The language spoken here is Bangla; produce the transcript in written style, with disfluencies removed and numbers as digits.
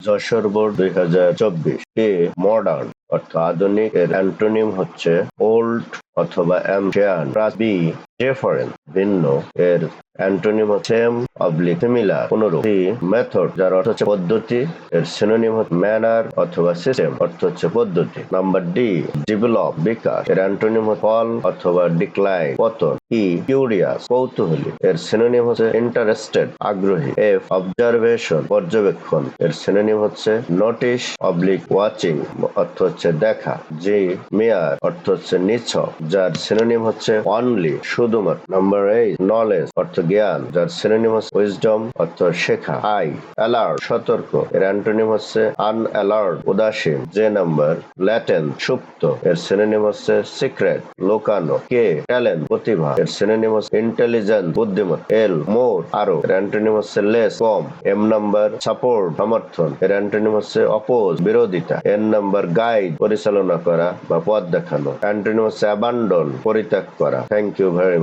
যশোর বোর্ড 2024। এ মডার্ন অর্থ আধুনিক এর অ্যান্টোনিম হচ্ছে ওল্ড অথবা অ্যানশিয়ান। বি ডিফারেন্ট ভিন্ন এর অ্যান্টোনিম সেম অবলিক সিমিলার অনুরূপ। সি মেথড যার অর্থ হচ্ছে পদ্ধতি এর সিনোনিম হচ্ছে ম্যানার অথবা সিস্টেম অর্থ হচ্ছে পদ্ধতি। নাম্বার ডি ডেভেলপ বিকাশ এর অ্যান্টোনিম হচ্ছে ফল অথবা ডিক্লাইন পতন। ই কিউরিয়াস কৌতূহলী এর সিনোনিম হচ্ছে ইন্টারেস্টেড আগ্রহী। এফ অবজারভেশন পর্যবেক্ষণ এর সিনোনিম হচ্ছে নোটিশ অবলিক ওয়াচিং অর্থ হচ্ছে দেখা। জি মেয়ার অর্থ হচ্ছে নিছক যার সিনোনিম হচ্ছে অনলি শুধুমাত্র। নাম্বার 8 নলেজ অর্থ জ্ঞান যার সিনোনিম হচ্ছে উইজডম অর্থ শেখা। আই অ্যালার্ট সতর্ক এর অ্যান্টোনিম হচ্ছে আনঅ্যালার্ট উদাসীন। যে নাম্বার ল্যাটেন্ট সুপ্ত এর সিনোনিম হচ্ছে সিক্রেট লুকানো। কে ট্যালেন্ট প্রতিভা এর সিনোনিম হচ্ছে ইন্টেলিজেন্ট বুদ্ধিমত্তা। এল মোর আরো এর অ্যান্টোনিম হচ্ছে লেস কম। এম নাম্বার সাপোর্ট সমর্থন এর অ্যান্টোনিম হচ্ছে অপোজ বিরোধিতা। এন নাম্বার গাইড পরিচালনা করা বা পথ দেখানো। অ্যান্টোনিম হচ্ছে অ্যাবান্ডন পরিত্যাগ করা। Thank you very